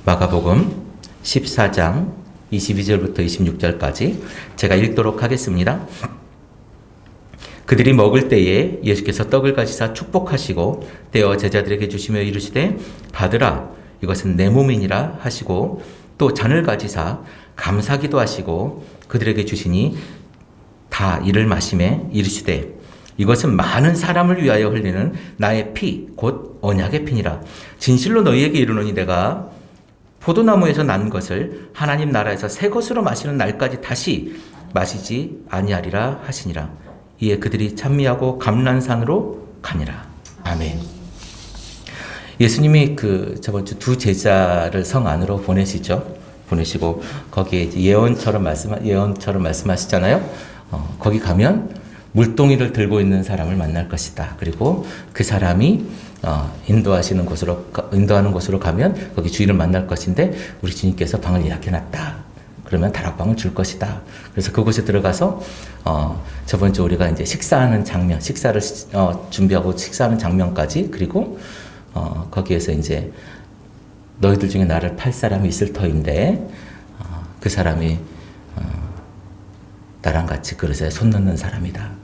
마가복음 14장 22절부터 26절까지 제가 읽도록 하겠습니다. 그들이 먹을 때에 예수께서 떡을 가지사 축복하시고 떼어 제자들에게 주시며 이르시되 받으라 이것은 내 몸이니라 하시고 또 잔을 가지사 감사기도 하시고 그들에게 주시니 다 이를 마시매 이르시되 이것은 많은 사람을 위하여 흘리는 나의 피 곧 언약의 피니라. 진실로 너희에게 이르노니 내가 포도나무에서 난 것을 하나님 나라에서 새 것으로 마시는 날까지 다시 마시지 아니하리라 하시니라. 이에 그들이 찬미하고 감람산으로 가니라. 아멘. 예수님이 저번 주 두 제자를 성 안으로 보내시고 거기에 이제 예언처럼 말씀하시잖아요. 거기 가면 물동이를 들고 있는 사람을 만날 것이다. 그리고 그 사람이 인도하는 곳으로 가면 거기 주인을 만날 것인데 우리 주님께서 방을 예약해놨다. 그러면 다락방을 줄 것이다. 그래서 그곳에 들어가서 저번 주 우리가 이제 식사를 준비하고 식사하는 장면까지 그리고 거기에서 이제 너희들 중에 나를 팔 사람이 있을 터인데 그 사람이 나랑 같이 그릇에 손 넣는 사람이다.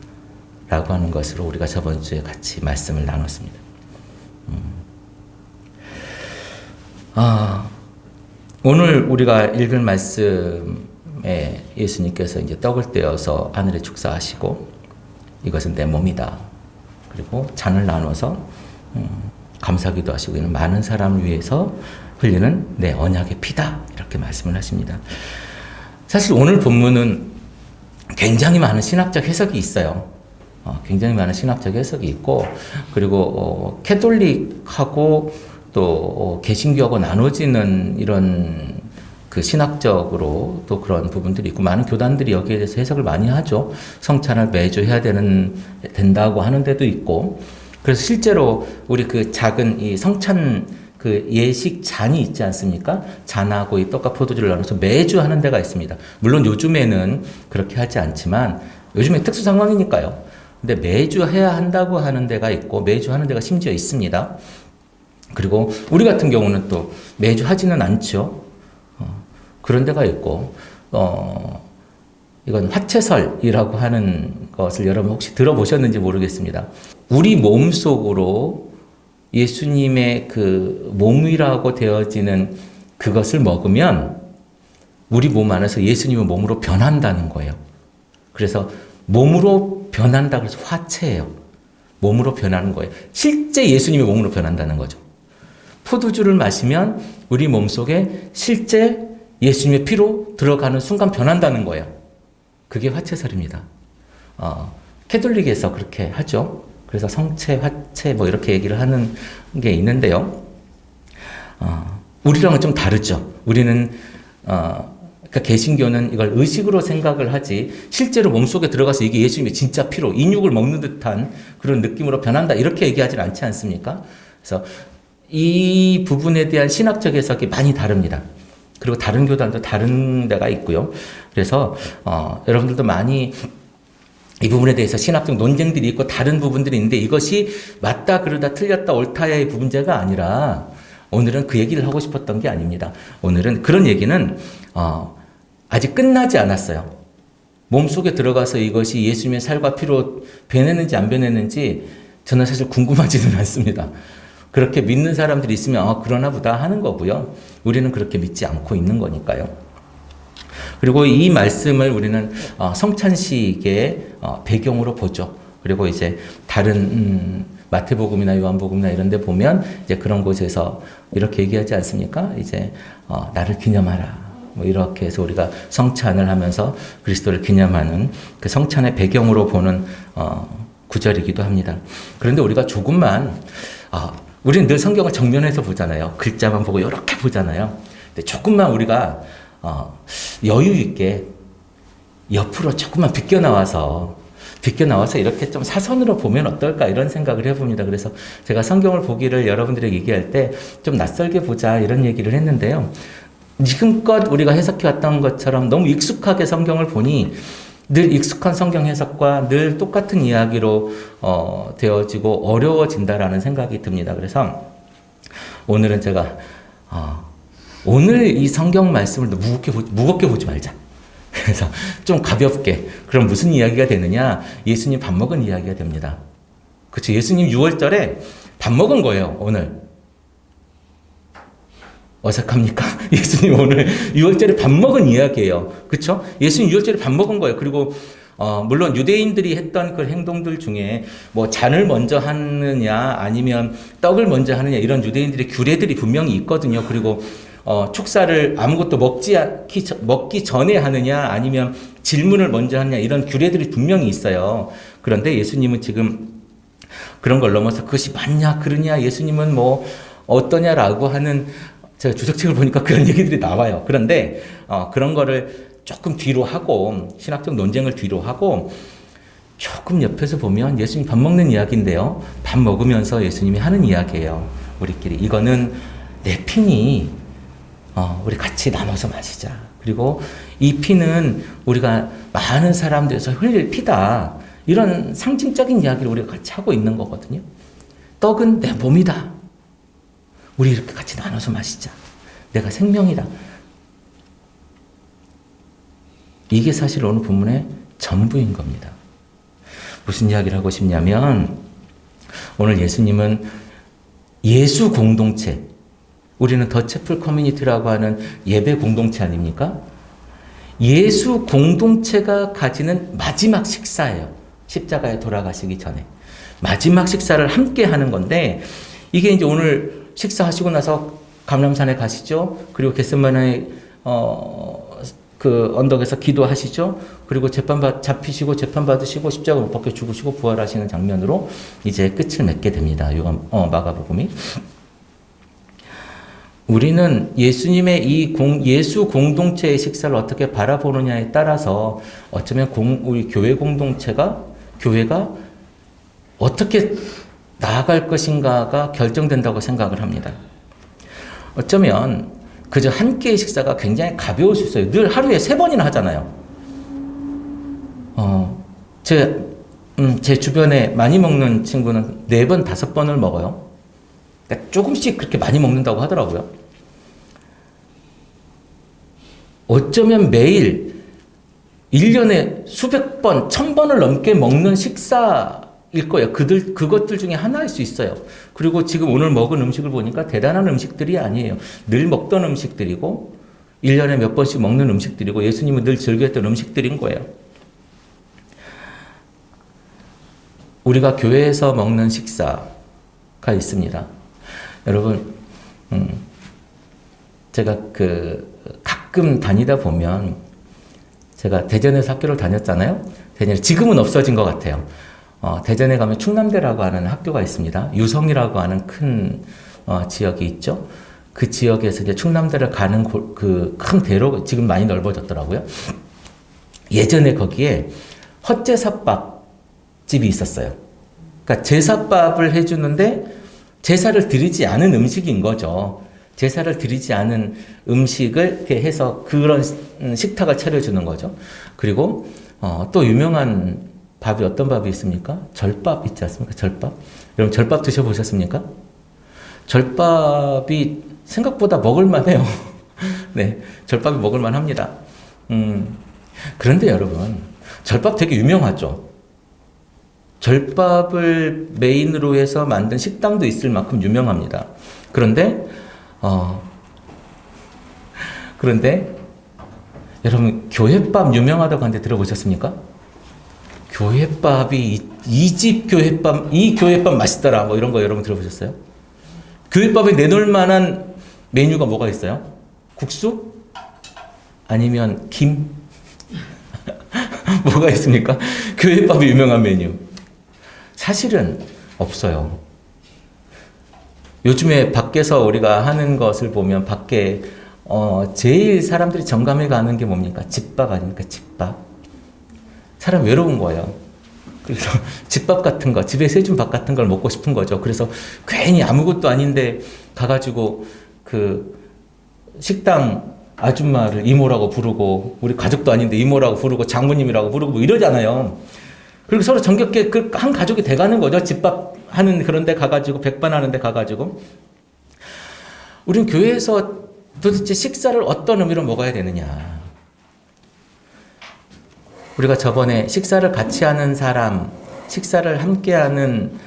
라고 하는 것으로 우리가 저번 주에 같이 말씀을 나눴습니다. 오늘 우리가 읽은 말씀에 예수님께서 이제 떡을 떼어서 하늘에 축사하시고 이것은 내 몸이다. 그리고 잔을 나눠서 감사기도 하시고 이는 많은 사람을 위해서 흘리는 내 언약의 피다. 이렇게 말씀을 하십니다. 사실 오늘 본문은 굉장히 많은 신학적 해석이 있어요. 굉장히 많은 신학적 해석이 있고 그리고 캐톨릭하고 또 개신교하고 나눠지는 이런 그 신학적으로 또 그런 부분들이 있고 많은 교단들이 여기에 대해서 해석을 많이 하죠. 성찬을 매주 해야 된다고 하는 데도 있고 그래서 실제로 우리 그 작은 이 성찬 그 예식 잔이 있지 않습니까? 잔하고 이 떡과 포도주를 나눠서 매주 하는 데가 있습니다. 물론 요즘에는 그렇게 하지 않지만 요즘에 특수 상황이니까요. 근데 매주 해야 한다고 하는 데가 있고 매주 하는 데가 심지어 있습니다. 그리고 우리 같은 경우는 또 매주 하지는 않죠. 그런 데가 있고 이건 화채설이라고 하는 것을 여러분 혹시 들어보셨는지 모르겠습니다. 우리 몸 속으로 예수님의 그 몸이라고 되어지는 그것을 먹으면 우리 몸 안에서 예수님의 몸으로 변한다는 거예요. 그래서 몸으로 변한다 그래서 화채예요. 몸으로 변하는 거예요. 실제 예수님의 몸으로 변한다는 거죠. 포도주를 마시면 우리 몸속에 실제 예수님의 피로 들어가는 순간 변한다는 거예요. 그게 화채설입니다. 캐톨릭에서 그렇게 하죠. 그래서 성채, 화채 뭐 이렇게 얘기를 하는 게 있는데요. 우리랑은 좀 다르죠. 우리는 그러니까 개신교는 이걸 의식으로 생각을 하지 실제로 몸속에 들어가서 이게 예수님의 진짜 피로 인육을 먹는 듯한 그런 느낌으로 변한다 이렇게 얘기하지 않지 않습니까? 그래서 이 부분에 대한 신학적 해석이 많이 다릅니다. 그리고 다른 교단도 다른 데가 있고요. 그래서 여러분들도 많이 이 부분에 대해서 신학적 논쟁들이 있고 다른 부분들이 있는데 이것이 맞다 그러다 틀렸다 옳다의 문제가 아니라 오늘은 그 얘기를 하고 싶었던 게 아닙니다. 오늘은 그런 얘기는 아직 끝나지 않았어요. 몸속에 들어가서 이것이 예수님의 살과 피로 변했는지 안 변했는지 저는 사실 궁금하지는 않습니다. 그렇게 믿는 사람들이 있으면 그러나 보다 하는 거고요. 우리는 그렇게 믿지 않고 있는 거니까요. 그리고 이 말씀을 우리는 성찬식의 배경으로 보죠. 그리고 이제 다른 마태복음이나 요한복음이나 이런 데 보면 이제 그런 곳에서 이렇게 얘기하지 않습니까? 이제 나를 기념하라. 뭐 이렇게 해서 우리가 성찬을 하면서 그리스도를 기념하는 그 성찬의 배경으로 보는 구절이기도 합니다. 그런데 우리가 조금만 우리는 늘 성경을 정면에서 보잖아요. 글자만 보고 이렇게 보잖아요. 근데 조금만 우리가 여유 있게 옆으로 조금만 비껴나와서 이렇게 좀 사선으로 보면 어떨까 이런 생각을 해봅니다. 그래서 제가 성경을 보기를 여러분들에게 얘기할 때 좀 낯설게 보자 이런 얘기를 했는데요. 지금껏 우리가 해석해왔던 것처럼 너무 익숙하게 성경을 보니 늘 익숙한 성경 해석과 늘 똑같은 이야기로 되어지고 어려워진다라는 생각이 듭니다. 그래서 오늘은 제가 오늘 이 성경 말씀을 무겁게 보지 말자. 그래서 좀 가볍게. 그럼 무슨 이야기가 되느냐? 예수님 밥 먹은 이야기가 됩니다. 그렇죠. 예수님 6월절에 밥 먹은 거예요, 오늘. 어색합니까? 예수님 오늘 6월절에 밥 먹은 이야기예요. 그렇죠? 예수님 6월절에 밥 먹은 거예요. 그리고 물론 유대인들이 했던 그 행동들 중에 뭐 잔을 먼저 하느냐 아니면 떡을 먼저 하느냐 이런 유대인들의 규례들이 분명히 있거든요. 그리고 축사를 아무것도 먹기 전에 하느냐 아니면 질문을 먼저 하느냐 이런 규례들이 분명히 있어요. 그런데 예수님은 지금 그런 걸 넘어서 그것이 맞냐 그러냐 예수님은 뭐 어떠냐라고 하는 제가 주석책을 보니까 그런 얘기들이 나와요. 그런데 그런 거를 조금 뒤로 하고 신학적 논쟁을 뒤로 하고 조금 옆에서 보면 예수님 밥 먹는 이야기인데요. 밥 먹으면서 예수님이 하는 이야기예요. 우리끼리 이거는 내 피니 우리 같이 나눠서 마시자. 그리고 이 피는 우리가 많은 사람들에서 흘릴 피다. 이런 상징적인 이야기를 우리가 같이 하고 있는 거거든요. 떡은 내 몸이다. 우리 이렇게 같이 나눠서 마시자. 내가 생명이다. 이게 사실 오늘 본문의 전부인 겁니다. 무슨 이야기를 하고 싶냐면 오늘 예수님은 예수 공동체, 우리는 더 채플 커뮤니티라고 하는 예배 공동체 아닙니까? 예수 공동체가 가지는 마지막 식사예요. 십자가에 돌아가시기 전에. 마지막 식사를 함께 하는 건데 이게 이제 오늘 식사하시고 나서 감람산에 가시죠. 그리고 겟세마네 그 언덕에서 기도하시죠. 그리고 잡히시고 재판 받으시고 십자가 못 박혀 죽으시고 부활하시는 장면으로 이제 끝을 맺게 됩니다. 마가복음이. 우리는 예수님의 이 예수 공동체의 식사를 어떻게 바라보느냐에 따라서 어쩌면 우리 교회 공동체가 교회가 어떻게 나아갈 것인가가 결정된다고 생각을 합니다. 어쩌면 그저 한 끼의 식사가 굉장히 가벼울 수 있어요. 늘 하루에 3번이나 하잖아요. 제 주변에 많이 먹는 친구는 4번, 5번을 먹어요. 그러니까 조금씩 그렇게 많이 먹는다고 하더라고요. 어쩌면 매일 1년에 수백 번, 1000번을 넘게 먹는 식사일 거예요. 그것들 중에 하나일 수 있어요. 그리고 지금 오늘 먹은 음식을 보니까 대단한 음식들이 아니에요. 늘 먹던 음식들이고 1년에 몇 번씩 먹는 음식들이고 예수님은 늘 즐겼던 음식들인 거예요. 우리가 교회에서 먹는 식사가 있습니다. 여러분, 제가 가끔 다니다 보면 제가 대전에서 학교를 다녔잖아요. 지금은 없어진 것 같아요. 대전에 가면 충남대라고 하는 학교가 있습니다. 유성이라고 하는 큰 지역이 있죠. 그 지역에서 이제 충남대를 가는 그 큰 대로 지금 많이 넓어졌더라고요. 예전에 거기에 헛제사밥 집이 있었어요. 그러니까 제사밥을 해주는데 제사를 드리지 않은 음식인 거죠. 제사를 드리지 않은 음식을 이렇게 해서 그런 식탁을 차려주는 거죠. 그리고 또 유명한 밥이 어떤 밥이 있습니까? 절밥 있지 않습니까? 절밥. 여러분 절밥 드셔보셨습니까? 절밥이 생각보다 먹을만해요. 네, 절밥이 먹을만합니다. 그런데 여러분 절밥 되게 유명하죠. 절밥을 메인으로 해서 만든 식당도 있을 만큼 유명합니다. 그런데 여러분 교회밥 유명하다고 하는데 들어보셨습니까? 교회밥이 이 집 교회밥, 이 교회밥 맛있더라 뭐 이런 거 여러분 들어보셨어요? 교회밥에 내놓을 만한 메뉴가 뭐가 있어요? 국수? 아니면 김? 뭐가 있습니까? 교회밥이 유명한 메뉴. 사실은 없어요. 요즘에 밖에서 우리가 하는 것을 보면 밖에 제일 사람들이 정감해 가는 게 뭡니까? 집밥 아닙니까? 집밥. 사람 외로운 거예요. 그래서 집밥 같은 거, 집에서 해준 밥 같은 걸 먹고 싶은 거죠. 그래서 괜히 아무것도 아닌데 가가지고 그 식당 아줌마를 이모라고 부르고 우리 가족도 아닌데 이모라고 부르고 장모님이라고 부르고 뭐 이러잖아요. 그리고 서로 정겹게 그 한 가족이 돼가는 거죠. 집밥 하는 그런 데 가가지고 백반 하는 데 가가지고. 우리는 교회에서 도대체 식사를 어떤 의미로 먹어야 되느냐. 우리가 저번에 식사를 같이 하는 사람, 식사를 함께하는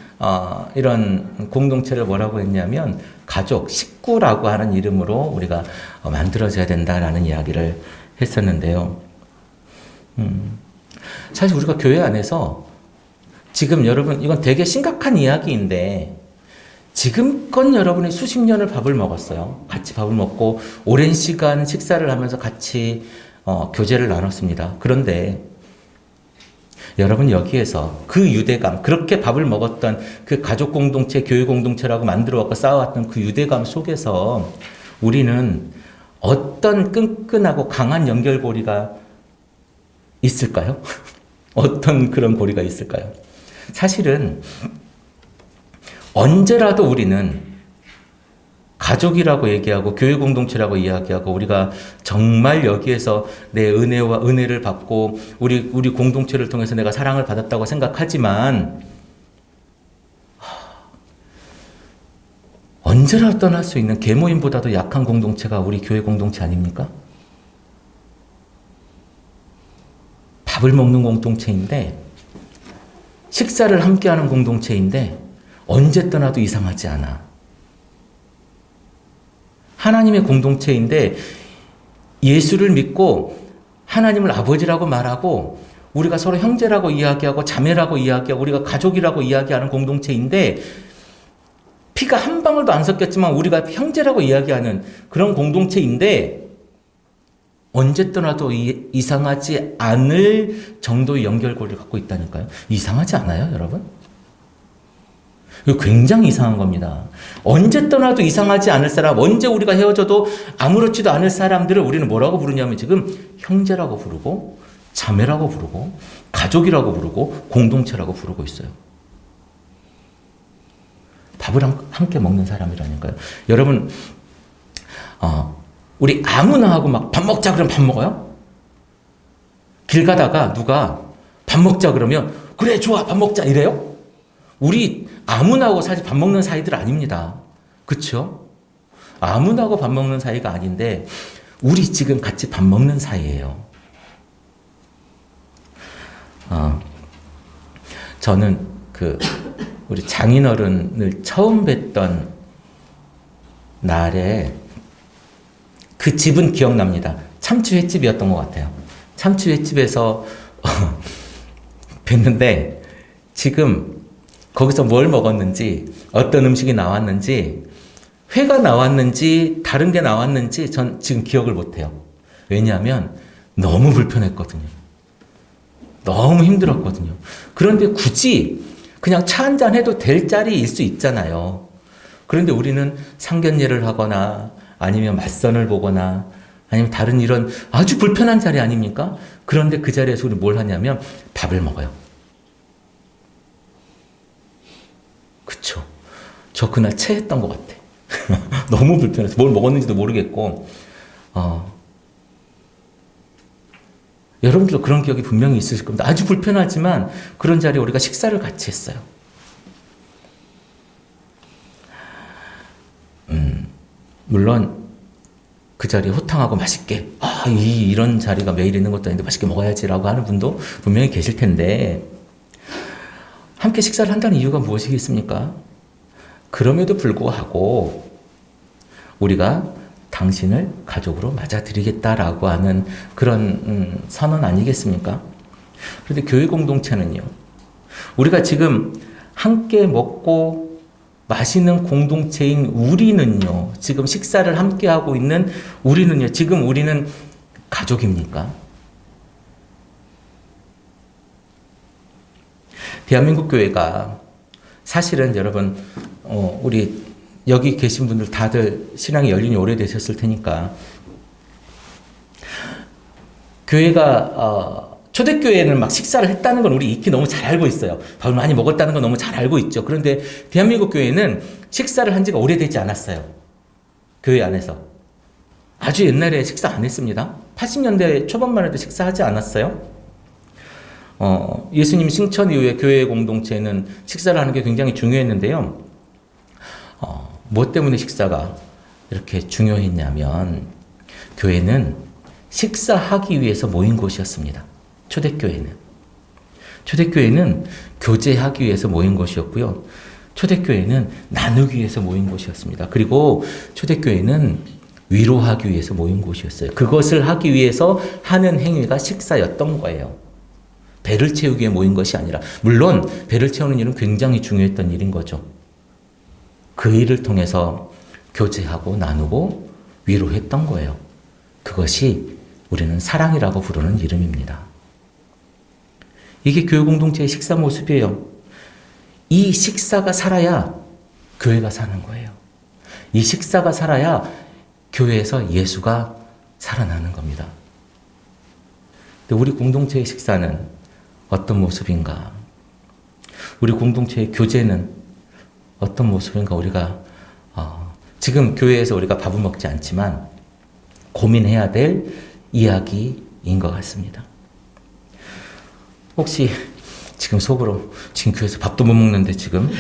이런 공동체를 뭐라고 했냐면 가족, 식구라고 하는 이름으로 우리가 만들어져야 된다라는 이야기를 했었는데요. 사실 우리가 교회 안에서 지금 여러분 이건 되게 심각한 이야기인데 지금껏 여러분이 수십 년을 밥을 먹었어요. 같이 밥을 먹고 오랜 시간 식사를 하면서 같이 교제를 나눴습니다. 그런데 여러분 여기에서 그 유대감, 그렇게 밥을 먹었던 그 가족 공동체, 교회 공동체라고 만들어왔고 쌓아왔던 그 유대감 속에서 우리는 어떤 끈끈하고 강한 연결고리가 있을까요? 어떤 그런 고리가 있을까요? 사실은 언제라도 우리는 가족이라고 얘기하고 교회 공동체라고 이야기하고 우리가 정말 여기에서 내 은혜를 받고 우리 공동체를 통해서 내가 사랑을 받았다고 생각하지만 언제라도 떠날 수 있는 계모임보다도 약한 공동체가 우리 교회 공동체 아닙니까? 밥을 먹는 공동체인데 식사를 함께하는 공동체인데 언제 떠나도 이상하지 않아. 하나님의 공동체인데 예수를 믿고 하나님을 아버지라고 말하고 우리가 서로 형제라고 이야기하고 자매라고 이야기하고 우리가 가족이라고 이야기하는 공동체인데 피가 한 방울도 안 섞였지만 우리가 형제라고 이야기하는 그런 공동체인데 언제 떠나도 이상하지 않을 정도의 연결고리를 갖고 있다니까요. 이상하지 않아요, 여러분? 이거 굉장히 이상한 겁니다. 언제 떠나도 이상하지 않을 사람, 언제 우리가 헤어져도 아무렇지도 않을 사람들을 우리는 뭐라고 부르냐면 지금 형제라고 부르고 자매라고 부르고 가족이라고 부르고 공동체라고 부르고 있어요. 밥을 함께 먹는 사람이라니까요. 여러분, 우리 아무나 하고 막 밥 먹자 그러면 밥 먹어요? 길 가다가 누가 밥 먹자 그러면 그래 좋아 밥 먹자 이래요? 우리 아무나 하고 사실 밥 먹는 사이들 아닙니다. 그렇죠? 아무나 하고 밥 먹는 사이가 아닌데 우리 지금 같이 밥 먹는 사이예요. 저는 우리 장인어른을 처음 뵀던 날에 그 집은 기억납니다. 참치횟집이었던 것 같아요. 참치횟집에서 뵀는데 지금 거기서 뭘 먹었는지 어떤 음식이 나왔는지 회가 나왔는지 다른 게 나왔는지 전 지금 기억을 못해요. 왜냐하면 너무 불편했거든요. 너무 힘들었거든요. 그런데 굳이 그냥 차 한잔 해도 될 자리일 수 있잖아요. 그런데 우리는 상견례를 하거나 아니면 맞선을 보거나 아니면 다른 이런 아주 불편한 자리 아닙니까? 그런데 그 자리에서 우리 뭘 하냐면 밥을 먹어요. 그쵸. 저 그날 체했던 것 같아. 너무 불편해서 뭘 먹었는지도 모르겠고 여러분들도 그런 기억이 분명히 있으실 겁니다. 아주 불편하지만 그런 자리에 우리가 식사를 같이 했어요. 물론 그 자리에 호탕하고 맛있게 이런 자리가 매일 있는 것도 아닌데 맛있게 먹어야지라고 하는 분도 분명히 계실 텐데 함께 식사를 한다는 이유가 무엇이겠습니까? 그럼에도 불구하고 우리가 당신을 가족으로 맞아들이겠다라고 하는 그런 선언 아니겠습니까? 그런데 교회 공동체는요. 우리가 지금 함께 먹고 마시는 공동체인 우리는요. 지금 식사를 함께 하고 있는 우리는요. 지금 우리는 가족입니까? 대한민국 교회가 사실은 여러분 우리 여기 계신 분들 다들 신앙의 연륜이 오래되셨을 테니까 교회가 초대교회는 막 식사를 했다는 건 우리 익히 너무 잘 알고 있어요. 밥을 많이 먹었다는 건 너무 잘 알고 있죠. 그런데 대한민국 교회는 식사를 한 지가 오래되지 않았어요. 교회 안에서. 아주 옛날에 식사 안 했습니다. 80년대 초반만 해도 식사하지 않았어요. 예수님 승천 이후에 교회 공동체는 식사를 하는 게 굉장히 중요했는데요. 뭐 때문에 식사가 이렇게 중요했냐면 교회는 식사하기 위해서 모인 곳이었습니다. 초대교회는 교제하기 위해서 모인 곳이었고요. 초대교회는 나누기 위해서 모인 곳이었습니다. 그리고 초대교회는 위로하기 위해서 모인 곳이었어요. 그것을 하기 위해서 하는 행위가 식사였던 거예요. 배를 채우기 위해 모인 것이 아니라, 물론 배를 채우는 일은 굉장히 중요했던 일인 거죠. 그 일을 통해서 교제하고 나누고 위로했던 거예요. 그것이 우리는 사랑이라고 부르는 이름입니다. 이게 교회 공동체의 식사 모습이에요. 이 식사가 살아야 교회가 사는 거예요. 이 식사가 살아야 교회에서 예수가 살아나는 겁니다. 근데 우리 공동체의 식사는 어떤 모습인가? 우리 공동체의 교제는 어떤 모습인가? 우리가 지금 교회에서 우리가 밥은 먹지 않지만 고민해야 될 이야기인 것 같습니다. 혹시 지금 속으로 지금 교회에서 밥도 못 먹는데 지금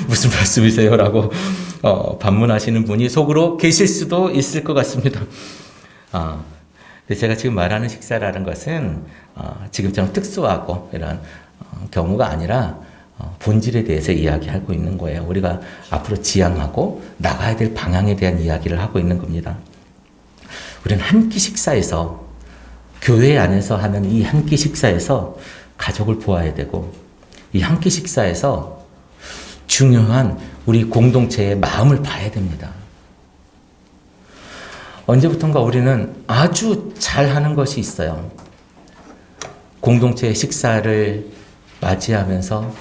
무슨 말씀이세요? 라고 반문하시는 분이 속으로 계실 수도 있을 것 같습니다. 근데 제가 지금 말하는 식사라는 것은 지금처럼 특수하고 이런 경우가 아니라 본질에 대해서 이야기하고 있는 거예요. 우리가 앞으로 지향하고 나가야 될 방향에 대한 이야기를 하고 있는 겁니다. 우리는 한 끼 식사에서, 교회 안에서 하는 이 한 끼 식사에서 가족을 보아야 되고, 이 한 끼 식사에서 중요한 우리 공동체의 마음을 봐야 됩니다. 언제부턴가 우리는 아주 잘하는 것이 있어요. 공동체의 식사를 맞이하면서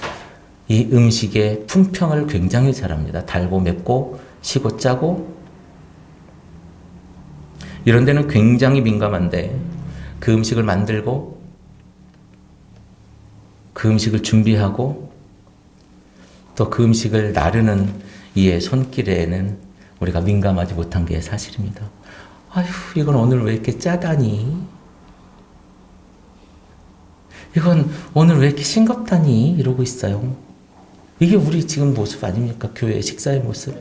이 음식의 품평을 굉장히 잘합니다. 달고 맵고 시고 짜고 이런 데는 굉장히 민감한데, 그 음식을 만들고 그 음식을 준비하고 또 그 음식을 나르는 이의 손길에는 우리가 민감하지 못한 게 사실입니다. 아휴, 이건 오늘 왜 이렇게 짜다니? 이건 오늘 왜 이렇게 싱겁다니? 이러고 있어요. 이게 우리 지금 모습 아닙니까? 교회의 식사의 모습.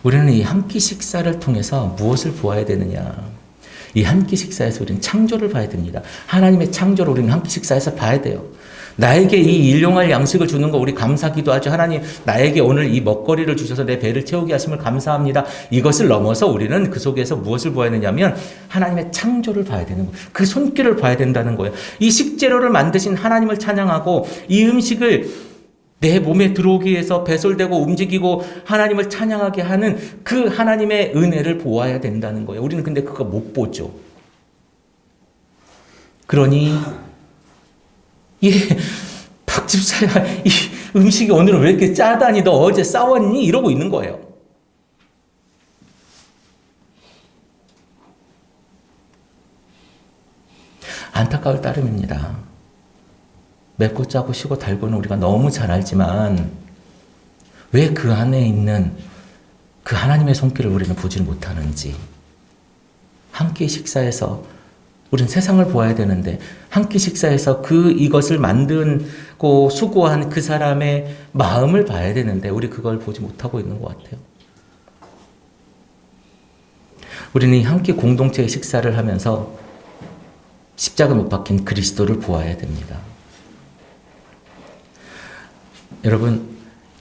우리는 이 한 끼 식사를 통해서 무엇을 보아야 되느냐? 이 한 끼 식사에서 우리는 창조를 봐야 됩니다. 하나님의 창조를 우리는 한 끼 식사에서 봐야 돼요. 나에게 이 일용할 양식을 주는 거 우리 감사기도 하죠. 하나님, 나에게 오늘 이 먹거리를 주셔서 내 배를 채우게 하심을 감사합니다. 이것을 넘어서 우리는 그 속에서 무엇을 봐야 되냐면 하나님의 창조를 봐야 되는 거예요. 그 손길을 봐야 된다는 거예요. 이 식재료를 만드신 하나님을 찬양하고 이 음식을 내 몸에 들어오기 위해서 배설되고 움직이고 하나님을 찬양하게 하는 그 하나님의 은혜를 보아야 된다는 거예요. 우리는 근데 그거 못 보죠. 그러니 박 집사야, 이 음식이 오늘은 왜 이렇게 짜다니? 너 어제 싸웠니? 이러고 있는 거예요. 안타까울 따름입니다. 맵고 짜고 시고 달고는 우리가 너무 잘 알지만 왜 그 안에 있는 그 하나님의 손길을 우리는 보지 못하는지. 한 끼 식사에서 우리는 세상을 보아야 되는데 한 끼 식사에서 이것을 만들고 수고한 그 사람의 마음을 봐야 되는데 우리 그걸 보지 못하고 있는 것 같아요. 우리는 이 한 끼 공동체의 식사를 하면서 십자가 못 박힌 그리스도를 보아야 됩니다. 여러분,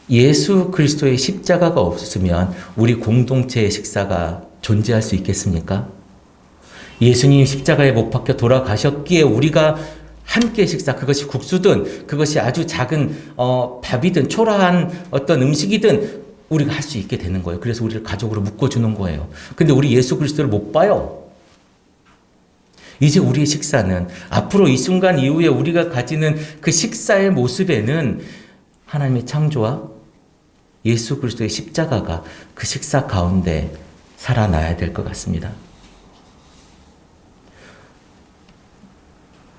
예수 그리스도의 십자가가 없으면 우리 공동체의 식사가 존재할 수 있겠습니까? 예수님이 십자가에 못 박혀 돌아가셨기에 우리가 함께 식사, 그것이 국수든 그것이 아주 작은 밥이든 초라한 어떤 음식이든 우리가 할 수 있게 되는 거예요. 그래서 우리를 가족으로 묶어주는 거예요. 근데 우리 예수 그리스도를 못 봐요. 이제 우리의 식사는 앞으로 이 순간 이후에 우리가 가지는 그 식사의 모습에는 하나님의 창조와 예수 그리스도의 십자가가 그 식사 가운데 살아나야 될 것 같습니다.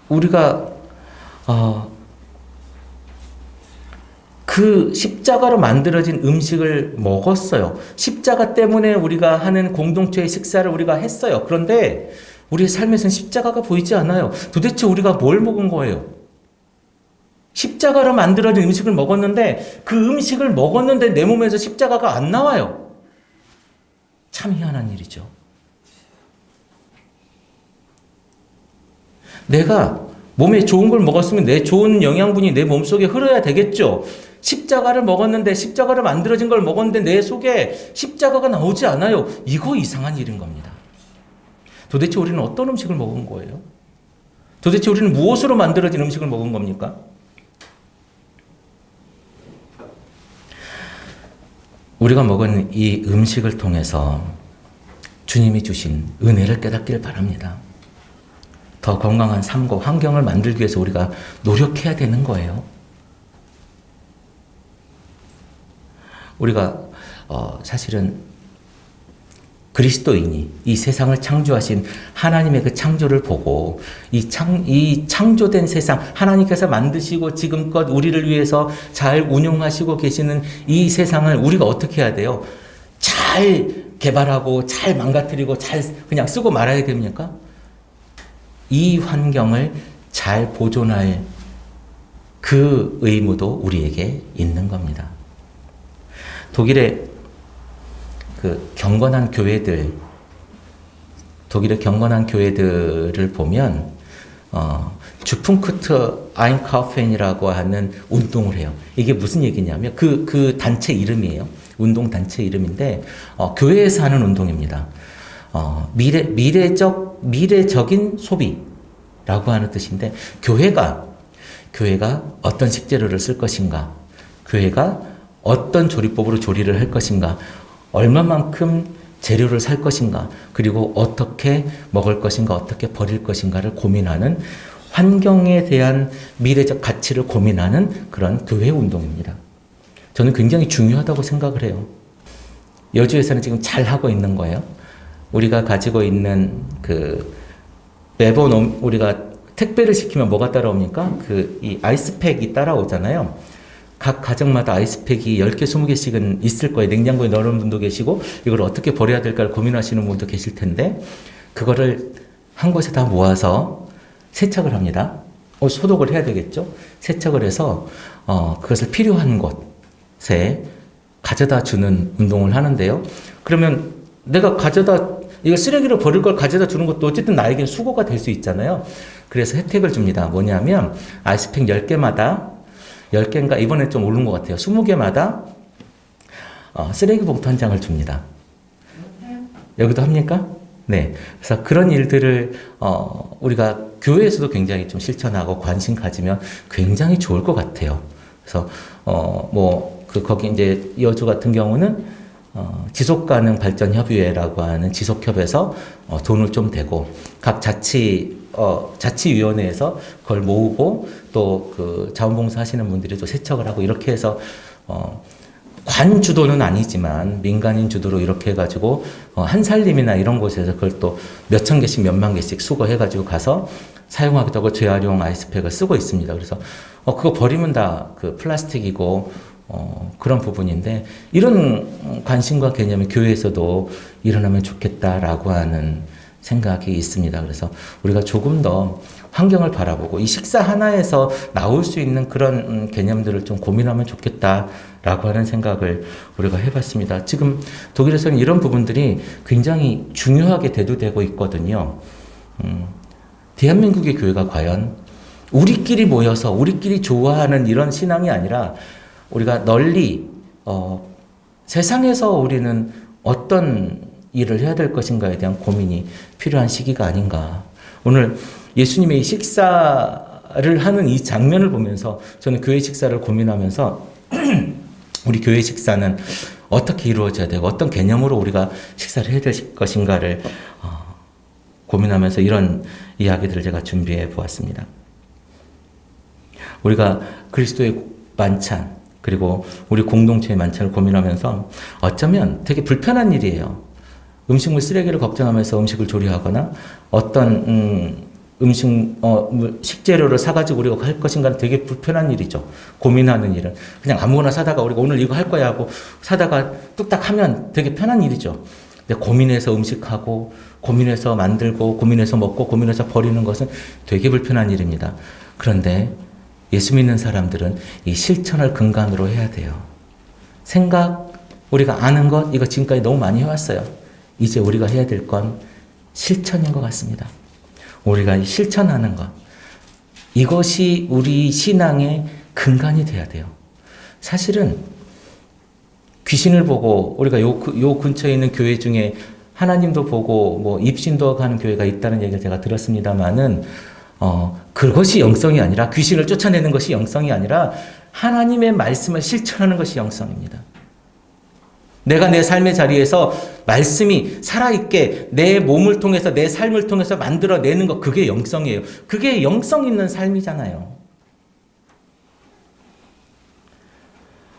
우리가 그 십자가로 만들어진 음식을 먹었어요. 십자가 때문에 우리가 하는 공동체의 식사를 우리가 했어요. 그런데 우리의 삶에서는 십자가가 보이지 않아요. 도대체 우리가 뭘 먹은 거예요? 십자가로 만들어진 음식을 먹었는데 그 음식을 먹었는데 내 몸에서 십자가가 안 나와요. 참 희한한 일이죠. 내가 몸에 좋은 걸 먹었으면 내 좋은 영양분이 내 몸속에 흘러야 되겠죠. 십자가를 먹었는데 십자가로 만들어진 걸 먹었는데 내 속에 십자가가 나오지 않아요. 이거 이상한 일인 겁니다. 도대체 우리는 어떤 음식을 먹은 거예요? 도대체 우리는 무엇으로 만들어진 음식을 먹은 겁니까? 우리가 먹은 이 음식을 통해서 주님이 주신 은혜를 깨닫기를 바랍니다. 더 건강한 삶과 환경을 만들기 위해서 우리가 노력해야 되는 거예요. 우리가 사실은 그리스도인이 이 세상을 창조하신 하나님의 그 창조를 보고 이 창조된 세상, 하나님께서 만드시고 지금껏 우리를 위해서 잘 운용하시고 계시는 이 세상을 우리가 어떻게 해야 돼요? 잘 개발하고 잘 망가뜨리고 잘 그냥 쓰고 말아야 됩니까? 이 환경을 잘 보존할 그 의무도 우리에게 있는 겁니다. 독일의 경건한 교회들, 독일의 경건한 교회들을 보면 주풍크트 아인카우펜이라고 하는 운동을 해요. 이게 무슨 얘기냐면 그 단체 이름이에요. 운동 단체 이름인데 교회에서 하는 운동입니다. 미래적인 소비라고 하는 뜻인데 교회가 어떤 식재료를 쓸 것인가, 교회가 어떤 조리법으로 조리를 할 것인가, 얼마만큼 재료를 살 것인가, 그리고 어떻게 먹을 것인가, 어떻게 버릴 것인가를 고민하는, 환경에 대한 미래적 가치를 고민하는 그런 교회 운동입니다. 저는 굉장히 중요하다고 생각을 해요. 여주에서는 지금 잘 하고 있는 거예요. 우리가 가지고 있는 매번 우리가 택배를 시키면 뭐가 따라옵니까? 이 아이스팩이 따라오잖아요. 각 가정마다 아이스팩이 10개, 20개씩은 있을 거예요. 냉장고에 넣는 분도 계시고, 이걸 어떻게 버려야 될까를 고민하시는 분도 계실 텐데, 그거를 한 곳에 다 모아서 세척을 합니다. 소독을 해야 되겠죠? 세척을 해서, 그것을 필요한 곳에 가져다 주는 운동을 하는데요. 그러면 내가 이거 쓰레기로 버릴 걸 가져다 주는 것도 어쨌든 나에겐 수고가 될 수 있잖아요. 그래서 혜택을 줍니다. 뭐냐면, 아이스팩 10개인가 이번에 좀 오른 것 같아요. 20개마다 쓰레기 봉투 한 장을 줍니다. 여기도 합니까? 네. 그래서 그런 일들을 우리가 교회에서도 굉장히 좀 실천하고 관심 가지면 굉장히 좋을 것 같아요. 그래서 거기 이제 여주 같은 경우는 지속가능 발전협의회라고 하는 지속협에서 돈을 좀 대고 각 자치위원회에서 그걸 모으고 또 자원봉사 하시는 분들이 또 세척을 하고 이렇게 해서 관 주도는 아니지만 민간인 주도로 이렇게 해가지고 한살림이나 이런 곳에서 그걸 또 몇천 개씩 몇만 개씩 수거해가지고 가서 사용하기도 하고 재활용 아이스팩을 쓰고 있습니다. 그래서 그거 버리면 다 플라스틱이고 그런 부분인데 이런 관심과 개념이 교회에서도 일어나면 좋겠다라고 하는 생각이 있습니다. 그래서 우리가 조금 더 환경을 바라보고 이 식사 하나에서 나올 수 있는 그런 개념들을 좀 고민하면 좋겠다라고 하는 생각을 우리가 해봤습니다. 지금 독일에서는 이런 부분들이 굉장히 중요하게 대두되고 있거든요. 대한민국의 교회가 과연 우리끼리 모여서 우리끼리 좋아하는 이런 신앙이 아니라 우리가 널리 세상에서 우리는 어떤 일을 해야 될 것인가에 대한 고민이 필요한 시기가 아닌가. 오늘 예수님의 식사를 하는 이 장면을 보면서 저는 교회 식사를 고민하면서 우리 교회 식사는 어떻게 이루어져야 되고 어떤 개념으로 우리가 식사를 해야 될 것인가를 고민하면서 이런 이야기들을 제가 준비해 보았습니다. 우리가 그리스도의 만찬 그리고 우리 공동체의 만찬을 고민하면서 어쩌면 되게 불편한 일이에요. 음식물 쓰레기를 걱정하면서 음식을 조리하거나 어떤 식재료를 사가지고 우리가 할 것인가는 되게 불편한 일이죠. 고민하는 일은. 그냥 아무거나 사다가 우리가 오늘 이거 할 거야 하고 사다가 뚝딱 하면 되게 편한 일이죠. 근데 고민해서 음식하고, 고민해서 만들고, 고민해서 먹고, 고민해서 버리는 것은 되게 불편한 일입니다. 그런데 예수 믿는 사람들은 이 실천을 근간으로 해야 돼요. 생각, 우리가 아는 것, 이거 지금까지 너무 많이 해왔어요. 이제 우리가 해야 될 건 실천인 것 같습니다. 우리가 실천하는 것, 이것이 우리 신앙의 근간이 돼야 돼요. 사실은 귀신을 보고 우리가 요 근처에 있는 교회 중에 하나님도 보고 뭐 입신도 가는 교회가 있다는 얘기를 제가 들었습니다만은 그것이 영성이 아니라, 귀신을 쫓아내는 것이 영성이 아니라 하나님의 말씀을 실천하는 것이 영성입니다. 내가 내 삶의 자리에서 말씀이 살아있게 내 몸을 통해서, 내 삶을 통해서 만들어내는 것, 그게 영성이에요. 그게 영성 있는 삶이잖아요.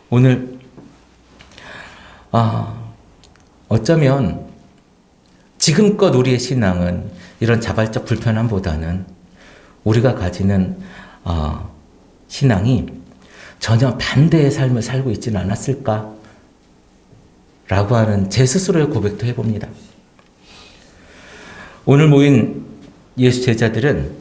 오늘 어쩌면 지금껏 우리의 신앙은 이런 자발적 불편함보다는 우리가 가지는 신앙이 전혀 반대의 삶을 살고 있지는 않았을까? 라고 하는 제 스스로의 고백도 해봅니다. 오늘 모인 예수 제자들은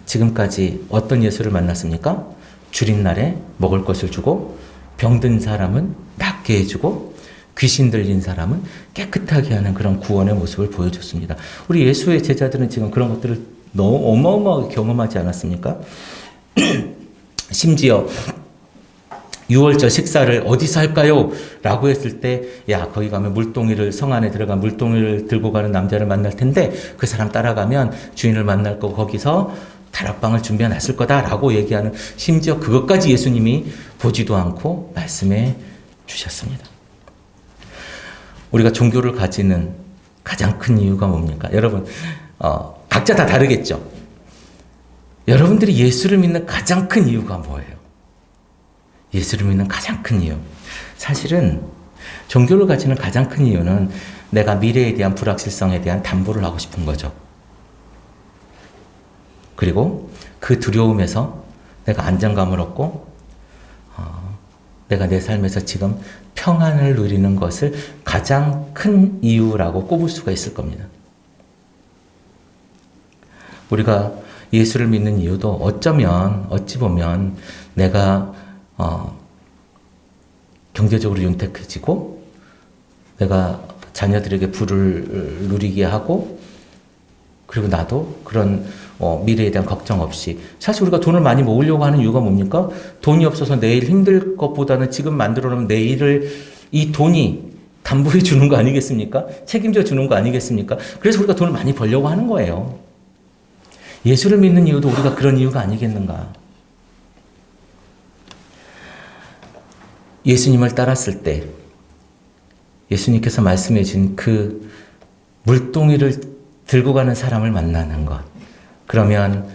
지금까지 어떤 예수를 만났습니까? 주린 날에 먹을 것을 주고, 병든 사람은 낫게 해주고, 귀신 들린 사람은 깨끗하게 하는 그런 구원의 모습을 보여줬습니다. 우리 예수의 제자들은 지금 그런 것들을 너무 어마어마하게 경험하지 않았습니까? 심지어 6월절 식사를 어디서 할까요? 라고 했을 때, 야, 거기 가면 물동이를, 성 안에 들어간 물동이를 들고 가는 남자를 만날 텐데, 그 사람 따라가면 주인을 만날 거고, 거기서 다락방을 준비해 놨을 거다 라고 얘기하는, 심지어 그것까지 예수님이 보지도 않고 말씀해 주셨습니다. 우리가 종교를 가지는 가장 큰 이유가 뭡니까? 여러분, 각자 다 다르겠죠? 여러분들이 예수를 믿는 가장 큰 이유가 뭐예요? 예수를 믿는 가장 큰 이유. 사실은 종교를 가지는 가장 큰 이유는 내가 미래에 대한 불확실성에 대한 담보를 하고 싶은 거죠. 그리고 그 두려움에서 내가 안정감을 얻고 내가 내 삶에서 지금 평안을 누리는 것을 가장 큰 이유라고 꼽을 수가 있을 겁니다. 우리가 예수를 믿는 이유도 어찌 보면 내가 경제적으로 윤택해지고 내가 자녀들에게 부를 누리게 하고, 그리고 나도 그런 미래에 대한 걱정 없이, 사실 우리가 돈을 많이 모으려고 하는 이유가 뭡니까? 돈이 없어서 내일 힘들 것보다는 지금 만들어 놓은 내일을 이 돈이 담보해 주는 거 아니겠습니까? 책임져 주는 거 아니겠습니까? 그래서 우리가 돈을 많이 벌려고 하는 거예요. 예수를 믿는 이유도 우리가 그런 이유가 아니겠는가? 예수님을 따랐을 때 예수님께서 말씀해 준 그 물동이를 들고 가는 사람을 만나는 것, 그러면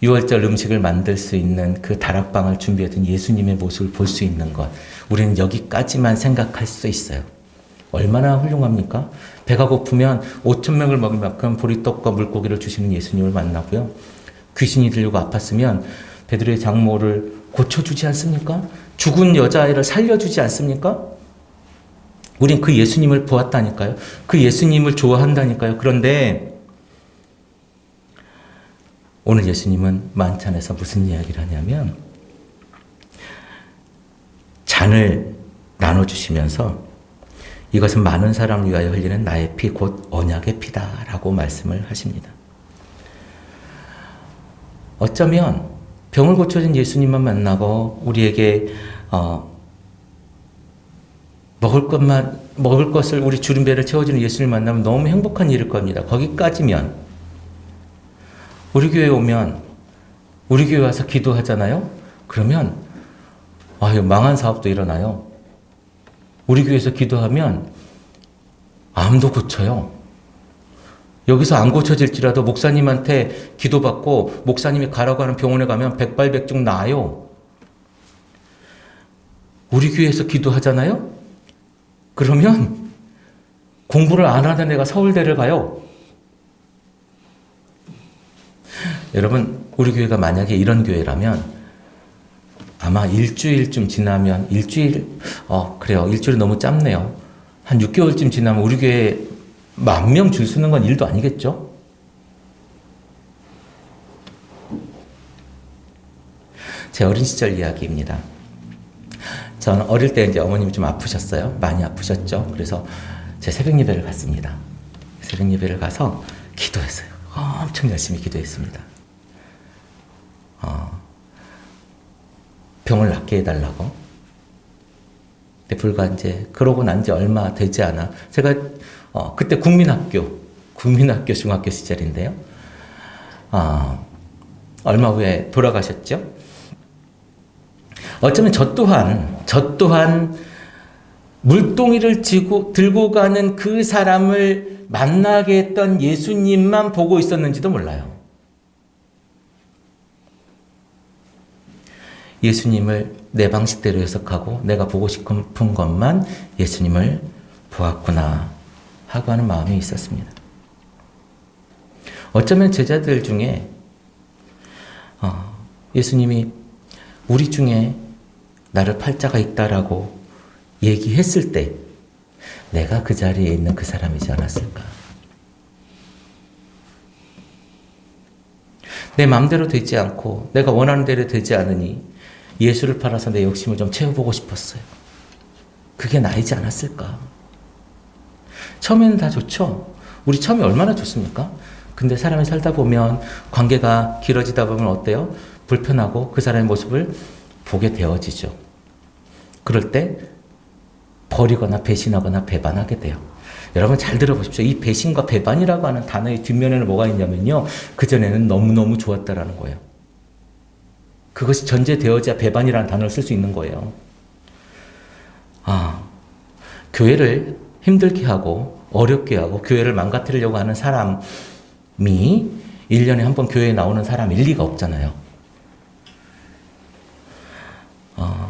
6월절 음식을 만들 수 있는 그 다락방을 준비했던 예수님의 모습을 볼 수 있는 것, 우리는 여기까지만 생각할 수 있어요. 얼마나 훌륭합니까? 배가 고프면 5,000명을 먹을 만큼 보리떡과 물고기를 주시는 예수님을 만나고요. 귀신이 들리고 아팠으면 베드로의 장모를 고쳐주지 않습니까? 죽은 여자아이를 살려주지 않습니까? 우린 그 예수님을 보았다니까요. 그 예수님을 좋아한다니까요. 그런데 오늘 예수님은 만찬에서 무슨 이야기를 하냐면, 잔을 나눠주시면서 이것은 많은 사람을 위하여 흘리는 나의 피, 곧 언약의 피다 라고 말씀을 하십니다. 어쩌면 병을 고쳐준 예수님만 만나고 우리에게 먹을 것을 우리 주린 배를 채워주는 예수님을 만나면 너무 행복한 일일 겁니다. 거기까지면 우리 교회에 오면, 우리 교회 와서 기도하잖아요. 그러면 망한 사업도 일어나요. 우리 교회에서 기도하면 암도 고쳐요. 여기서 안 고쳐질지라도 목사님한테 기도받고 목사님이 가라고 하는 병원에 가면 백발백중 나아요. 우리 교회에서 기도하잖아요. 그러면 공부를 안 하는 애가 서울대를 가요. 여러분, 우리 교회가 만약에 이런 교회라면 아마 일주일쯤 지나면, 일주일이 너무 짧네요. 한 6개월쯤 지나면 우리 교회에 10,000명 줄 서는 건 일도 아니겠죠? 제 어린 시절 이야기입니다. 저는 어릴 때 이제 어머님이 좀 아프셨어요. 많이 아프셨죠. 그래서 제 새벽 예배를 갔습니다. 새벽 예배를 가서 기도했어요. 엄청 열심히 기도했습니다. 병을 낫게 해달라고. 근데 불과 이제 그러고 난 지 얼마 되지 않아. 제가 그때 국민학교 중학교 시절인데요. 얼마 후에 돌아가셨죠. 어쩌면 저 또한 물동이를 들고 가는 그 사람을 만나게 했던 예수님만 보고 있었는지도 몰라요. 예수님을 내 방식대로 해석하고 내가 보고 싶은 것만 예수님을 보았구나 하고 하는 마음이 있었습니다. 어쩌면 제자들 중에 예수님이 우리 중에 나를 팔 자가 있다라고 얘기했을 때 내가 그 자리에 있는 그 사람이지 않았을까. 내 마음대로 되지 않고 내가 원하는 대로 되지 않으니 예수를 팔아서 내 욕심을 좀 채워보고 싶었어요. 그게 나이지 않았을까. 처음에는 다 좋죠. 우리 처음에 얼마나 좋습니까? 근데 사람이 살다 보면 관계가 길어지다 보면 어때요? 불편하고 그 사람의 모습을 보게 되어지죠. 그럴 때 버리거나 배신하거나 배반하게 돼요. 여러분 잘 들어보십시오. 이 배신과 배반이라고 하는 단어의 뒷면에는 뭐가 있냐면요. 그전에는 너무너무 좋았다라는 거예요. 그것이 전제되어져야 배반이라는 단어를 쓸 수 있는 거예요. 교회를 힘들게 하고 어렵게 하고 교회를 망가뜨리려고 하는 사람이 1년에 한 번 교회에 나오는 사람일 리가 없잖아요.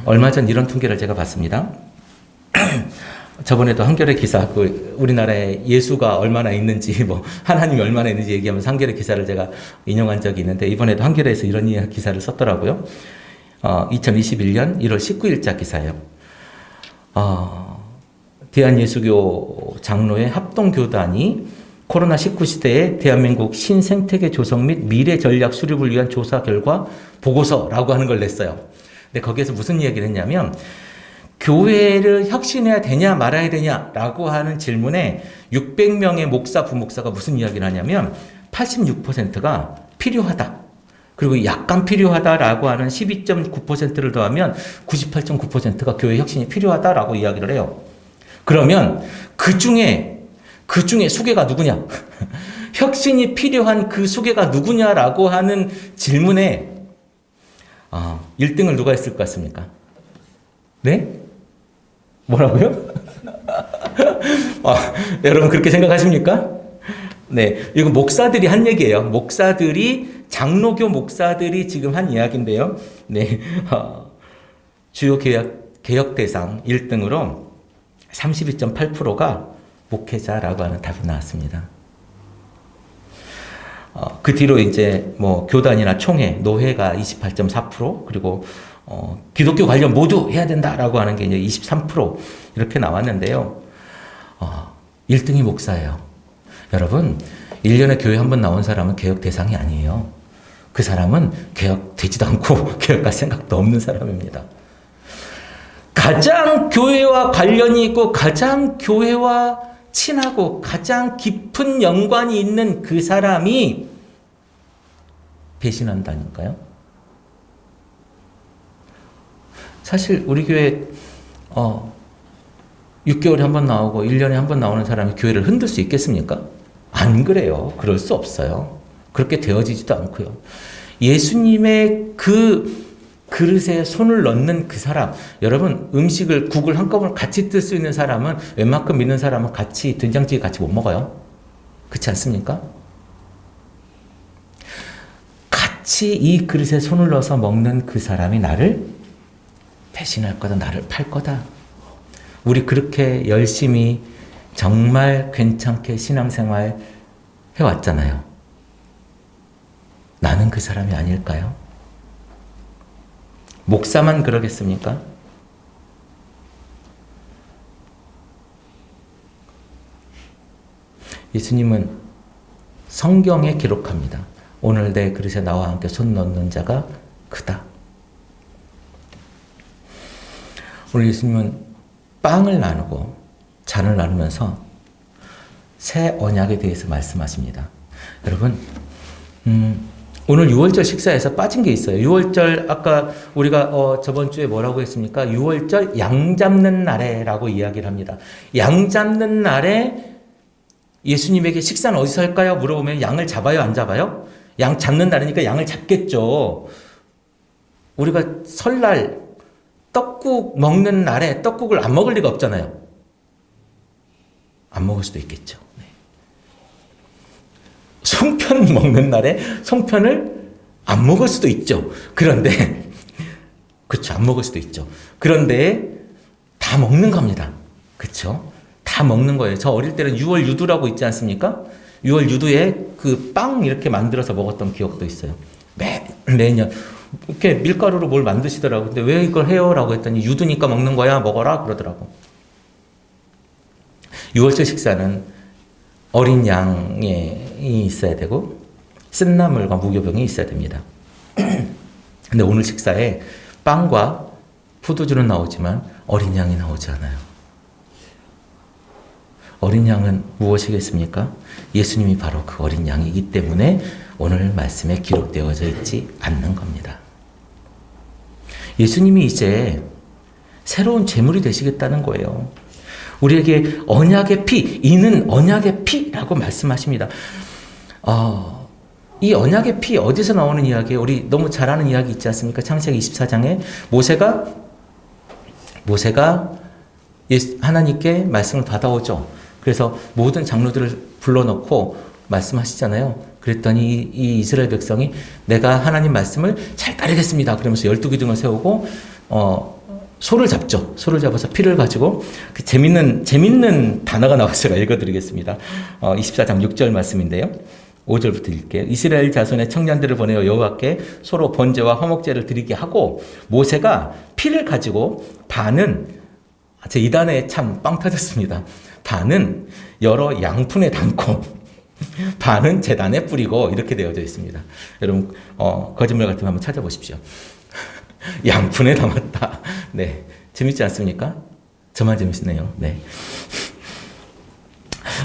얼마 전 이런 통계를 제가 봤습니다. 저번에도 한겨레 기사, 우리나라에 예수가 얼마나 있는지, 하나님이 얼마나 있는지 얘기하면서 한겨레 기사를 제가 인용한 적이 있는데, 이번에도 한겨레에서 이런 기사를 썼더라고요. 2021년 1월 19일자 기사예요. 대한예수교 장로회 합동교단이 코로나19 시대에 대한민국 신생태계 조성 및 미래 전략 수립을 위한 조사 결과 보고서라고 하는 걸 냈어요. 근데 거기에서 무슨 얘기를 했냐면, 교회를 혁신해야 되냐 말아야 되냐라고 하는 질문에 600명의 목사, 부목사가 무슨 이야기를 하냐면 86%가 필요하다. 그리고 약간 필요하다라고 하는 12.9%를 더하면 98.9%가 교회 혁신이 필요하다라고 이야기를 해요. 그러면 그 중에 수괴가 누구냐? 혁신이 필요한 그 수괴가 누구냐라고 하는 질문에 1등을 누가 했을 것 같습니까? 네? 뭐라고요? 여러분 그렇게 생각하십니까? 네, 이거 목사들이 한 얘기예요. 장로교 목사들이 지금 한 이야기인데요. 네, 주요 개혁 대상 1등으로 32.8%가 목회자라고 하는 답이 나왔습니다. 그 뒤로 이제 교단이나 총회, 노회가 28.4%, 그리고 기독교 관련 모두 해야 된다라고 하는 게 이제 23% 이렇게 나왔는데요. 1등이 목사예요. 여러분, 1년에 교회 한 번 나온 사람은 개혁 대상이 아니에요. 그 사람은 개혁되지도 않고 개혁할 생각도 없는 사람입니다. 가장 교회와 관련이 있고 가장 교회와 친하고 가장 깊은 연관이 있는 그 사람이 배신한다니까요. 사실 우리 교회 6개월에 한 번 나오고 1년에 한 번 나오는 사람이 교회를 흔들 수 있겠습니까? 안 그래요. 그럴 수 없어요. 그렇게 되어지지도 않고요. 예수님의 그 그릇에 손을 넣는 그 사람, 여러분 국을 한꺼번에 같이 뜰 수 있는 사람은 웬만큼 믿는 사람은 같이 된장찌개 같이 못 먹어요. 그렇지 않습니까? 같이 이 그릇에 손을 넣어서 먹는 그 사람이 나를 배신할 거다, 나를 팔 거다. 우리 그렇게 열심히 정말 괜찮게 신앙생활 해왔잖아요. 나는 그 사람이 아닐까요? 목사만 그러겠습니까? 예수님은 성경에 기록합니다. 오늘 내 그릇에 나와 함께 손 넣는 자가 크다. 오늘 예수님은 빵을 나누고 잔을 나누면서 새 언약에 대해서 말씀하십니다. 여러분, 오늘 6월절 식사에서 빠진 게 있어요. 6월절 아까 우리가 저번 주에 뭐라고 했습니까? 6월절 양 잡는 날에라고 이야기를 합니다. 양 잡는 날에 예수님에게 식사는 어디서 할까요? 물어보면 양을 잡아요, 안 잡아요? 양 잡는 날이니까 양을 잡겠죠. 우리가 설날 떡국 먹는 날에 떡국을 안 먹을 리가 없잖아요. 안 먹을 수도 있겠죠. 네. 송편 먹는 날에 송편을 안 먹을 수도 있죠. 그런데 그렇죠. 안 먹을 수도 있죠. 그런데 다 먹는 겁니다. 그렇죠? 다 먹는 거예요. 저 어릴 때는 6월 유두라고 있지 않습니까? 6월 유두에 그 빵 이렇게 만들어서 먹었던 기억도 있어요. 매년 이렇게 밀가루로 뭘 만드시더라고요. 근데 왜 이걸 해요? 라고 했더니 유두니까 먹는 거야. 먹어라. 그러더라고. 6월절 식사는 어린 양이 있어야 되고 쓴나물과 무교병이 있어야 됩니다. 근데 오늘 식사에 빵과 포도주는 나오지만 어린 양이 나오지 않아요. 어린 양은 무엇이겠습니까? 예수님이 바로 그 어린 양이기 때문에 오늘 말씀에 기록되어져 있지 않는 겁니다. 예수님이 이제 새로운 제물이 되시겠다는 거예요. 우리에게 언약의 피, 이는 언약의 피라고 말씀하십니다. 이 언약의 피 어디서 나오는 이야기예요? 우리 너무 잘 아는 이야기 있지 않습니까? 창세기 24장에 모세가 하나님께 말씀을 받아오죠. 그래서 모든 장로들을 불러놓고 말씀하시잖아요. 그랬더니 이 이스라엘 백성이 내가 하나님 말씀을 잘 따르겠습니다. 그러면서 12기둥을 세우고 소를 잡죠. 소를 잡아서 피를 가지고 그 재밌는 단어가 나왔어요. 읽어드리겠습니다. 24장 6절 말씀인데요. 5절부터 읽을게요. 이스라엘 자손의 청년들을 보내어 여호와께 소로 번제와 화목제를 드리게 하고 모세가 피를 가지고 반은 제 2단에 참 빵 터졌습니다. 반은 여러 양푼에 담고 반은 제단에 뿌리고 이렇게 되어져 있습니다. 여러분 거짓말 같은 거 한번 찾아보십시오. 양푼에 담았다. 네, 재밌지 않습니까? 저만 재밌네요. 네.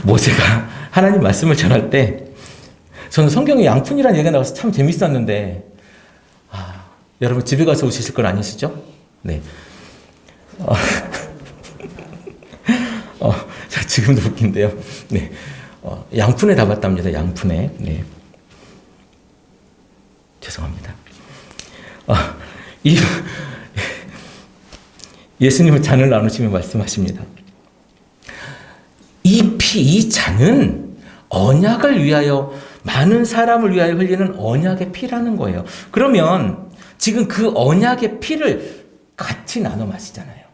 모세가 하나님 말씀을 전할 때 저는 성경에 양푼이라는 얘기가 나와서 참 재밌었는데 여러분 집에 가서 오실 건 아니시죠? 네. 자, 지금도 웃긴데요. 네. 양푼에 담았답니다. 양푼에. 네. 죄송합니다. 예수님은 잔을 나누시며 말씀하십니다. 이 잔은 언약을 위하여 많은 사람을 위하여 흘리는 언약의 피라는 거예요. 그러면 지금 그 언약의 피를 같이 나눠 마시잖아요.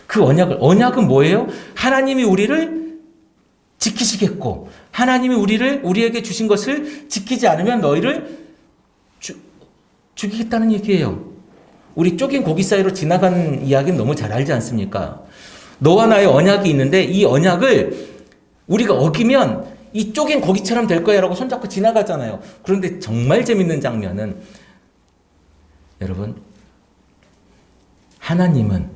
그 언약은 뭐예요? 하나님이 우리를 지키시겠고 하나님이 우리에게 주신 것을 지키지 않으면 너희를 죽이겠다는 얘기예요. 우리 쪼갠 고기 사이로 지나간 이야기는 너무 잘 알지 않습니까? 너와 나의 언약이 있는데 이 언약을 우리가 어기면 이 쪼갠 고기처럼 될 거야 라고 손잡고 지나가잖아요. 그런데 정말 재밌는 장면은 여러분 하나님은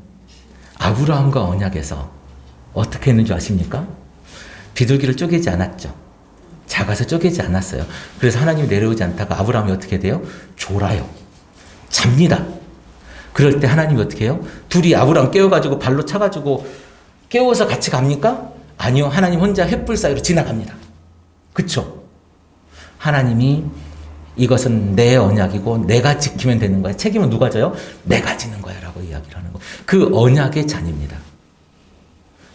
아브라함과 언약에서 어떻게 했는지 아십니까? 비둘기를 쪼개지 않았죠. 작아서 쪼개지 않았어요. 그래서 하나님이 내려오지 않다가 아브라함이 어떻게 돼요? 졸아요. 잡니다. 그럴 때 하나님이 어떻게 해요? 둘이 아브라함 깨워가지고 발로 차가지고 깨워서 같이 갑니까? 아니요. 하나님 혼자 횃불 사이로 지나갑니다. 그쵸? 하나님이 이것은 내 언약이고 내가 지키면 되는 거야. 책임은 누가 져요? 내가 지는 거야 라고 이야기를 하는 거. 그 언약의 잔입니다.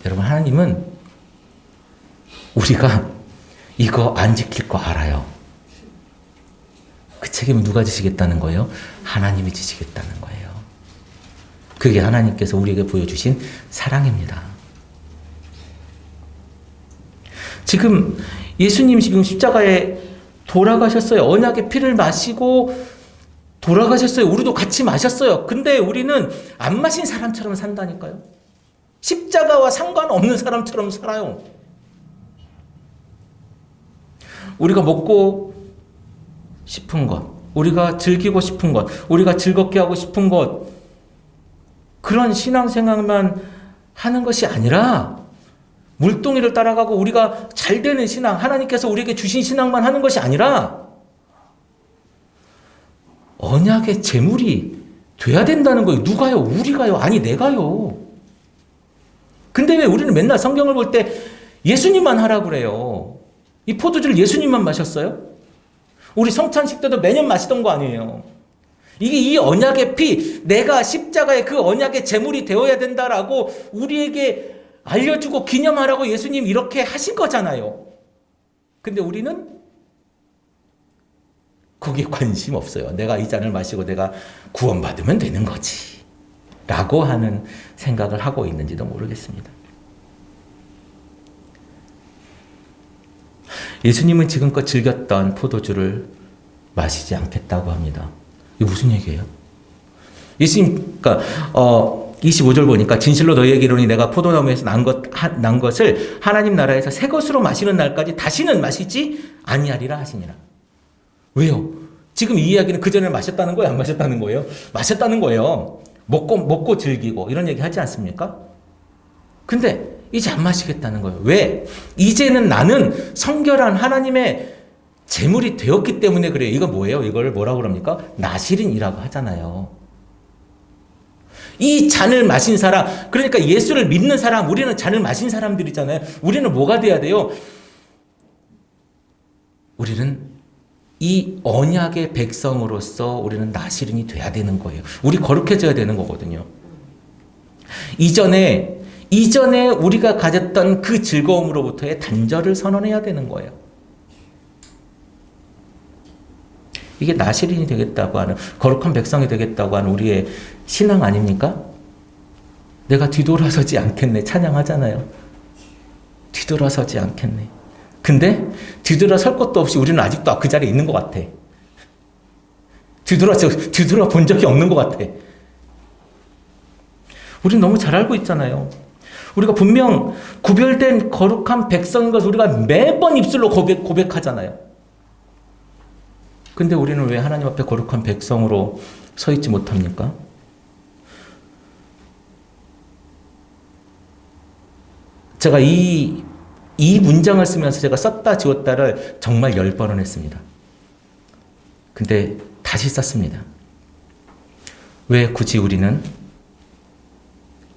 여러분 하나님은 우리가 이거 안 지킬 거 알아요. 그 책임은 누가 지시겠다는 거예요? 하나님이 지시겠다는 거예요. 그게 하나님께서 우리에게 보여주신 사랑입니다. 지금 예수님 지금 십자가에 돌아가셨어요. 언약의 피를 마시고 돌아가셨어요. 우리도 같이 마셨어요. 근데 우리는 안 마신 사람처럼 산다니까요. 십자가와 상관없는 사람처럼 살아요. 우리가 먹고 싶은 것, 우리가 즐기고 싶은 것, 우리가 즐겁게 하고 싶은 것, 그런 신앙생활만 하는 것이 아니라 물동이를 따라가고 우리가 잘 되는 신앙, 하나님께서 우리에게 주신 신앙만 하는 것이 아니라 언약의 제물이 돼야 된다는 거예요. 누가요? 우리가요? 아니, 내가요. 근데 왜 우리는 맨날 성경을 볼 때 예수님만 하라고 그래요? 이 포도주를 예수님만 마셨어요? 우리 성찬식 때도 매년 마시던 거 아니에요? 이게 이 언약의 피, 내가 십자가의 그 언약의 제물이 되어야 된다라고 우리에게 알려주고 기념하라고 예수님 이렇게 하신 거잖아요. 근데 우리는 거기에 관심 없어요. 내가 이 잔을 마시고 내가 구원받으면 되는 거지 라고 하는 생각을 하고 있는지도 모르겠습니다. 예수님은 지금껏 즐겼던 포도주를 마시지 않겠다고 합니다. 이게 무슨 얘기예요? 예수님, 그러니까 25절 보니까 진실로 너희에게 이르노니 내가 포도나무에서 난 것을 하나님 나라에서 새 것으로 마시는 날까지 다시는 마시지 아니하리라 하시니라. 왜요? 지금 이 이야기는 그 전에 마셨다는 거예요? 안 마셨다는 거예요? 마셨다는 거예요. 먹고 즐기고 이런 얘기 하지 않습니까? 근데 이제 안 마시겠다는 거예요. 왜? 이제는 나는 성결한 하나님의 제물이 되었기 때문에 그래요. 이거 뭐예요? 이걸 뭐라고 그럽니까? 나실인이라고 하잖아요. 이 잔을 마신 사람, 그러니까 예수를 믿는 사람, 우리는 잔을 마신 사람들이잖아요. 우리는 뭐가 돼야 돼요? 우리는 이 언약의 백성으로서 우리는 나실인이 돼야 되는 거예요. 우리 거룩해져야 되는 거거든요. 이전에 우리가 가졌던 그 즐거움으로부터의 단절을 선언해야 되는 거예요. 이게 나실인이 되겠다고 하는, 거룩한 백성이 되겠다고 하는 우리의 신앙 아닙니까? 내가 뒤돌아서지 않겠네 찬양하잖아요. 뒤돌아서지 않겠네. 근데 뒤돌아설 것도 없이 우리는 아직도 그 자리에 있는 것 같아. 뒤돌아 본 적이 없는 것 같아. 우리는 너무 잘 알고 있잖아요. 우리가 분명 구별된 거룩한 백성인 것을 우리가 매번 입술로 고백하잖아요. 근데 우리는 왜 하나님 앞에 거룩한 백성으로 서 있지 못합니까? 제가 이 문장을 쓰면서 제가 썼다 지웠다를 정말 10번은 했습니다. 근데 다시 썼습니다. 왜 굳이 우리는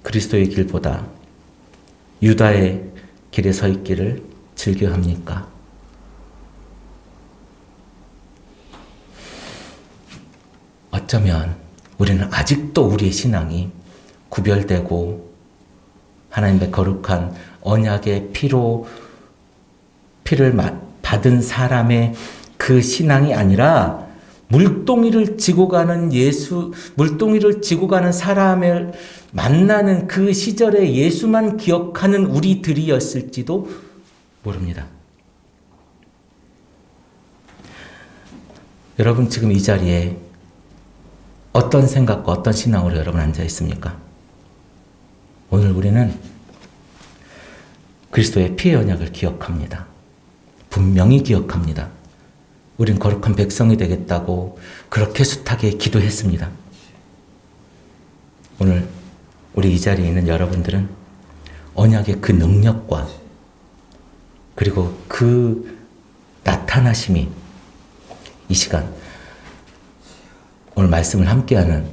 그리스도의 길보다 유다의 길에 서 있기를 즐겨합니까? 어쩌면 우리는 아직도 우리의 신앙이 구별되고 하나님의 거룩한 언약의 피를 받은 사람의 그 신앙이 아니라 물동이를 지고 가는 물동이를 지고 가는 사람을 만나는 그 시절의 예수만 기억하는 우리들이었을지도 모릅니다. 여러분 지금 이 자리에 어떤 생각과 어떤 신앙으로 여러분 앉아 있습니까? 오늘 우리는 그리스도의 피의 언약을 기억합니다. 분명히 기억합니다. 우린 거룩한 백성이 되겠다고 그렇게 숱하게 기도했습니다. 오늘 우리 이 자리에 있는 여러분들은 언약의 그 능력과 그리고 그 나타나심이 이 시간 오늘 말씀을 함께하는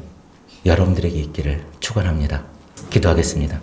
여러분들에게 있기를 축원합니다. 기도하겠습니다.